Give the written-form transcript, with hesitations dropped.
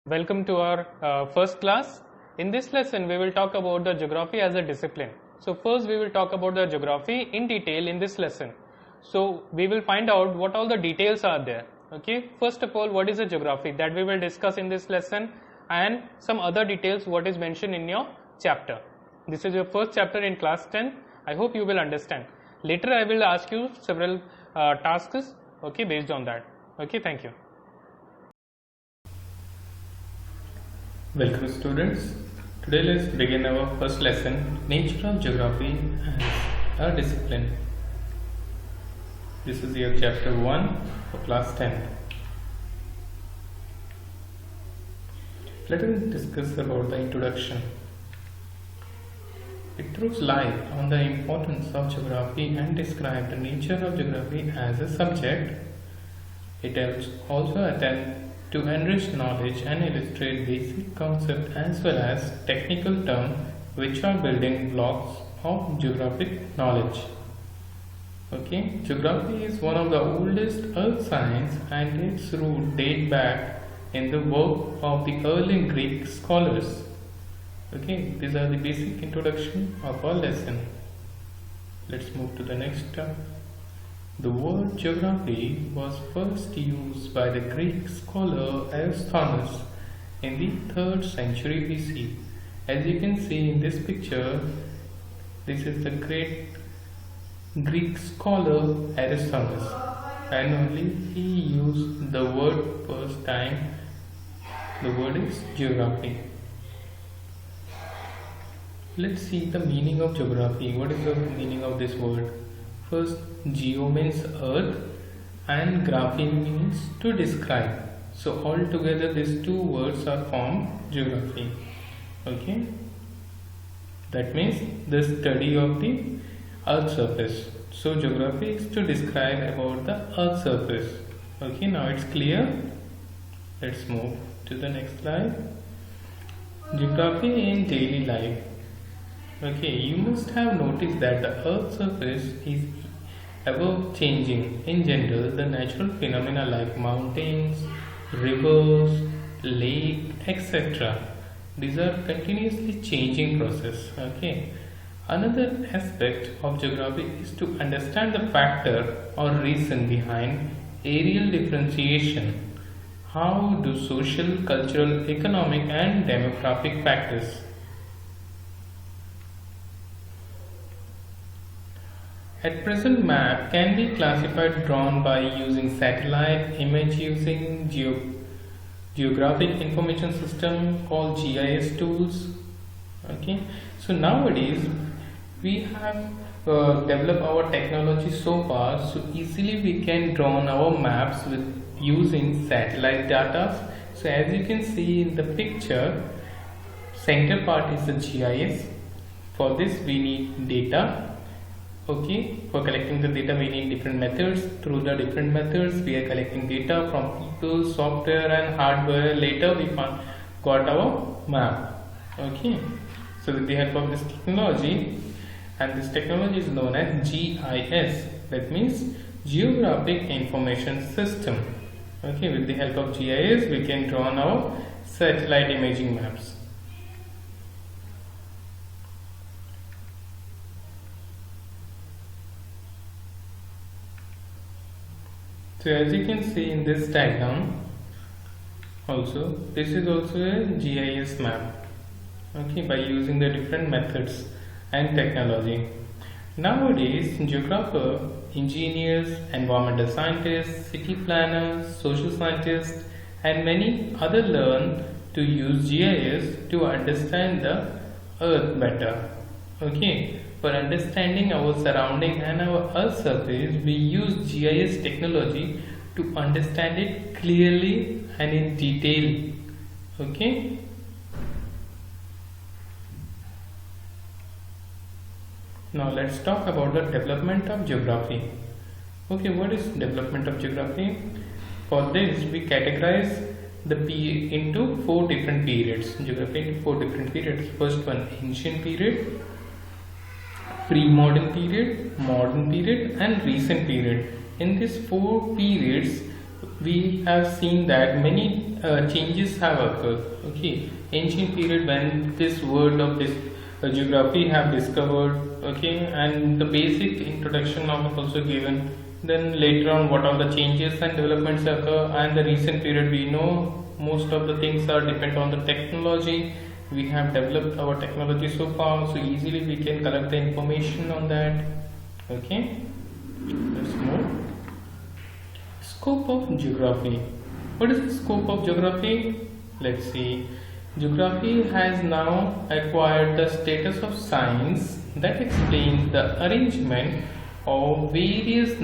Welcome to our first class. In this lesson, we will talk about the geography as a discipline. So first we will talk about the geography in detail in this lesson. So we will find out what all the details are there. Okay. First of all, what is a geography? That we will discuss in this lesson, and some other details what is mentioned in your chapter. This is your first chapter in class 10. I hope you will understand. Later I will ask you several tasks. Okay, based on that. Okay, thank you. Welcome students. Today let's begin our first lesson, Nature of Geography as a Discipline. This is your chapter 1 for class 10. Let us discuss about the introduction. It throws light on the importance of geography and describes the nature of geography as a subject. It helps also attempt to enrich knowledge and illustrate basic concepts as well as technical terms which are building blocks of geographic knowledge. Okay, geography is one of the oldest earth science and its roots date back in the work of the early Greek scholars. Okay, these are the basic introduction of our lesson. Let's move to the next term. The word geography was first used by the Greek scholar Eratosthenes in the 3rd century BC. As you can see in this picture, this is the great Greek scholar Eratosthenes, and only he used the word first time. The word is geography. Let's see the meaning of geography. What is the meaning of this word? First, geo means earth and graphy means to describe. So altogether these two words are formed geography. Okay, that means the study of the earth surface. So geography is to describe about the earth surface. Okay, now it's clear. Let's move to the next slide. Geography in daily life. Okay, you must have noticed that the earth's surface is ever changing. In general, the natural phenomena like mountains, rivers, lake, etc. These are continuously changing process. Okay. Another aspect of geography is to understand the factor or reason behind areal differentiation. How do social, cultural, economic and demographic factors at present map can be classified drawn by using satellite image using geographic information system called GIS tools. Okay, so nowadays we have developed our technology so far, so easily we can draw our maps with using satellite data. So as you can see in the picture, center part is the GIS. For this we need data. Okay, for collecting the data we need different methods. Through the different methods we are collecting data from people, software and hardware. Later we got our map. Okay, so with the help of this technology, and this technology is known as GIS, that means Geographic Information System. Okay, with the help of GIS we can draw our satellite imaging maps. So as you can see in this diagram, also this is also a GIS map. Okay, by using the different methods and technology. Nowadays, geographers, engineers, environmental scientists, city planners, social scientists, and many other learn to use GIS to understand the earth better. Okay. For understanding our surrounding and our earth surface, we use GIS technology to understand it clearly and in detail. Okay. Now let's talk about the development of geography. Okay, what is development of geography? For this we categorize into 4 different periods. Geography into 4 different periods. First one, ancient period, pre-modern period, modern period and recent period. In these 4 periods we have seen that many changes have occurred. Okay, ancient period when this word of this geography have discovered. Okay, and the basic introduction of also given. Then later on, what are the changes and developments occur, and the recent period we know most of the things are depend on the technology. We have developed our technology so far, so easily we can collect the information on that. Okay, let's move. Scope of geography. What is the scope of geography? Let's see. Geography has now acquired the status of science that explains the arrangement of various